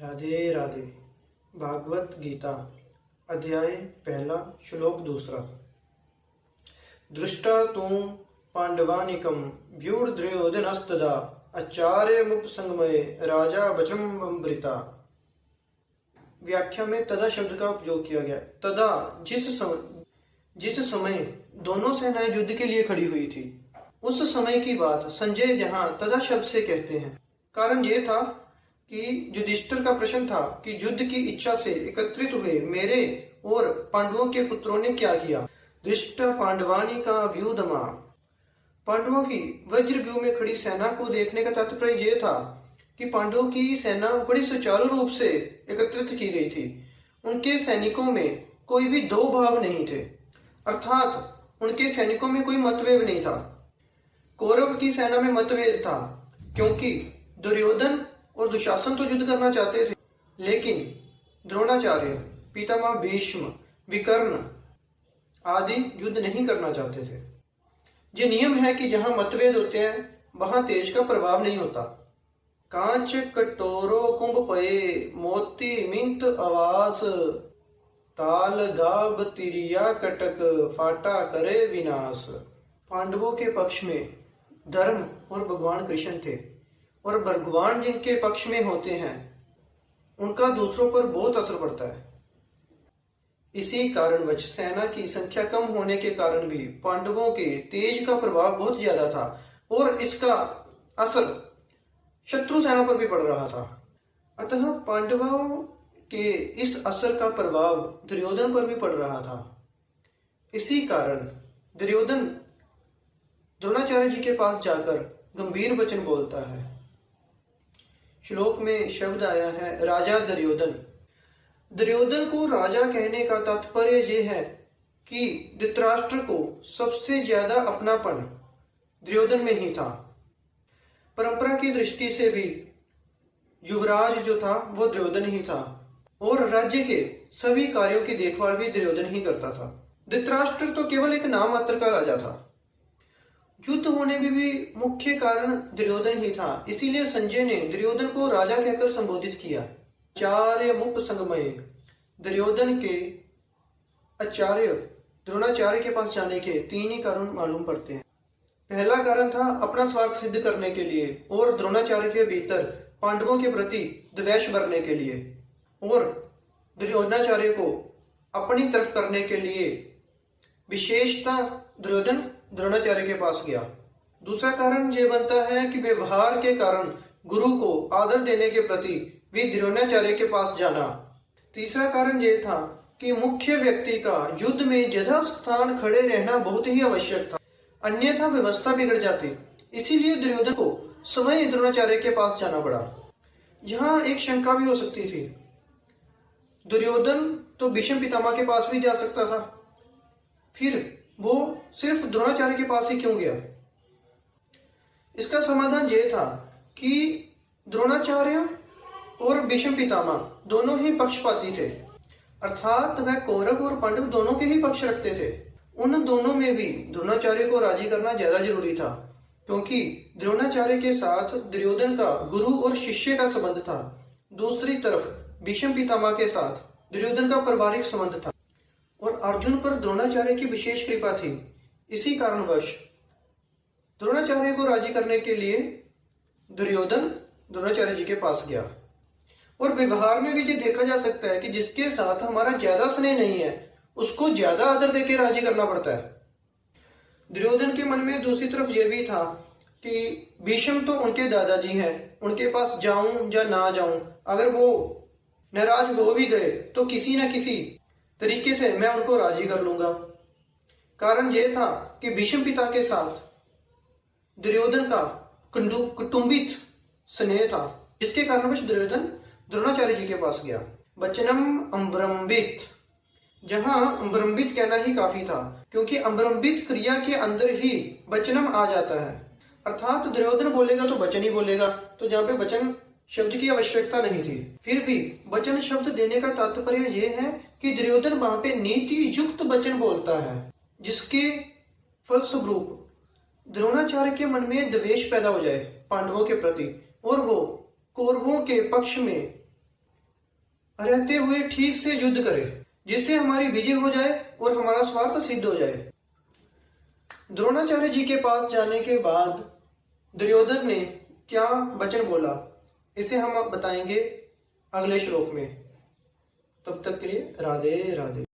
राधे राधे। भागवत गीता अध्याय पहला श्लोक दूसरा। दृष्टा तू पांडवानिकम व्यूढ़द्रयोधनस्तदा आचार्यमुपसंगमये राजा वचनमृता। व्याख्या में तदा शब्द का उपयोग किया गया। तदा जिस समय दोनों सेनाएं युद्ध के लिए खड़ी हुई थी, उस समय की बात संजय जहां तदा शब्द से कहते हैं। कारण यह था कि युधिष्ठिर का प्रश्न था कि युद्ध की इच्छा से एकत्रित हुए मेरे और पांडवों के पुत्रों ने क्या किया। दृष्ट पांडवानी का व्यूधमा, पांडवों की वज्रव्यूह में खड़ी सेना को देखने का तात्पर्य यह था कि पांडवों की सेना बड़ी सुचारू रूप से एकत्रित की गई थी। उनके सैनिकों में कोई भी दो भाव नहीं थे, अर्थात उनके सैनिकों में कोई मतभेद नहीं था। कौरव की सेना में मतभेद था, क्योंकि दुर्योधन और दुशासन तो युद्ध करना चाहते थे, लेकिन द्रोणाचार्य, पितामह भीष्म, विकर्ण आदि युद्ध नहीं करना चाहते थे। ये नियम है कि जहां मतभेद होते हैं वहां तेज का प्रभाव नहीं होता। कांच कटोरो कुंभ पये मोती मिंत आवास, ताल गाब तिरिया कटक फाटा करे विनाश। पांडवों के पक्ष में धर्म और भगवान कृष्ण थे, और भगवान जिनके पक्ष में होते हैं उनका दूसरों पर बहुत असर पड़ता है। इसी कारणवश सेना की संख्या कम होने के कारण भी पांडवों के तेज का प्रभाव बहुत ज्यादा था, और इसका असर शत्रु सेना पर भी पड़ रहा था। अतः पांडवों के इस असर का प्रभाव दुर्योधन पर भी पड़ रहा था। इसी कारण दुर्योधन द्रोणाचार्य जी के पास जाकर गंभीर वचन बोलता है। श्लोक में शब्द आया है राजा दुर्योधन। दुर्योधन को राजा कहने का तात्पर्य यह है कि धृतराष्ट्र को सबसे ज्यादा अपनापन दुर्योधन में ही था। परंपरा की दृष्टि से भी युवराज जो था वो दुर्योधन ही था, और राज्य के सभी कार्यों की देखभाल भी दुर्योधन ही करता था। धृतराष्ट्र तो केवल एक नाम मात्र का राजा था। युद्ध होने में भी मुख्य कारण दुर्योधन ही था। इसीलिए संजय ने दुर्योधन को राजा कहकर संबोधित किया। आचार्य मुपसंगमये, दुर्योधन के आचार्य द्रोणाचार्य के पास जाने के तीन ही कारण मालूम पड़ते हैं। पहला कारण था अपना स्वार्थ सिद्ध करने के लिए, और द्रोणाचार्य के भीतर पांडवों के प्रति द्वेष भरने के लिए, और दुर्योधनाचार्य को अपनी तरफ करने के लिए विशेषता दुर्योधन द्रोणाचार्य के पास गया। दूसरा कारण यह बनता है कि व्यवहार के कारण गुरु को आदर देने के प्रति भी द्रोणाचार्य के पास जाना। तीसरा कारण यह था कि मुख्य व्यक्ति का युद्ध में यथास्थान खड़े रहना बहुत ही आवश्यक था, अन्यथा व्यवस्था बिगड़ जाती। इसीलिए दुर्योधन को स्वयं द्रोणाचार्य के पास जाना पड़ा। यहाँ एक शंका भी हो सकती थी, दुर्योधन तो भीष्म पितामह के पास भी जा सकता था, फिर वो सिर्फ द्रोणाचार्य के पास ही क्यों गया? इसका समाधान यह था कि द्रोणाचार्य और भीष्म पितामह दोनों ही पक्षपाती थे, अर्थात वह कौरव और पांडव दोनों के ही पक्ष रखते थे। उन दोनों में भी द्रोणाचार्य को राजी करना ज्यादा जरूरी था, क्योंकि द्रोणाचार्य के साथ दुर्योधन का गुरु और शिष्य का संबंध था। दूसरी तरफ भीष्म पितामह के साथ दुर्योधन का पारिवारिक संबंध था, और अर्जुन पर द्रोणाचार्य की विशेष कृपा थी। इसी कारणवश द्रोणाचार्य को राजी करने के लिए दुर्योधन द्रोणाचार्य जी के पास गया। और व्यवहार में भी ये देखा जा सकता है कि जिसके साथ हमारा ज्यादा स्नेह नहीं है उसको ज्यादा आदर देकर राजी करना पड़ता है। दुर्योधन के मन में दूसरी तरफ यह भी था कि भीष्म तो उनके दादाजी हैं, उनके पास जाऊं या ना जाऊं, अगर वो नाराज हो भी गए तो किसी न किसी तरीके से मैं उनको राजी कर लूंगा। कारण यह था कि भीष्म पिता के साथ दुर्योधन का कुटुंबित स्नेह था, जिसके कारणवश दुर्योधन द्रोणाचार्य जी के पास गया। वचनम अम्बरम्बित, जहां अम्बरम्बित कहना ही काफी था, क्योंकि अम्बरम्बित क्रिया के अंदर ही वचनम आ जाता है, अर्थात दुर्योधन बोलेगा तो वचन ही बोलेगा, तो जहाँ पे वचन शब्द की आवश्यकता नहीं थी। फिर भी वचन शब्द देने का तात्पर्य यह है कि दुर्योधन वहां पे नीति युक्त वचन बोलता है, जिसके फलस्वरूप द्रोणाचार्य के मन में द्वेष पैदा हो जाए पांडवों के प्रति, और वो कौरवों के पक्ष में रहते हुए ठीक से युद्ध करें, जिससे हमारी विजय हो जाए और हमारा स्वार्थ सिद्ध हो जाए। द्रोणाचार्य जी के पास जाने के बाद दुर्योधन ने क्या वचन बोला, इसे हम बताएंगे अगले श्लोक में। तब तक के लिए राधे राधे।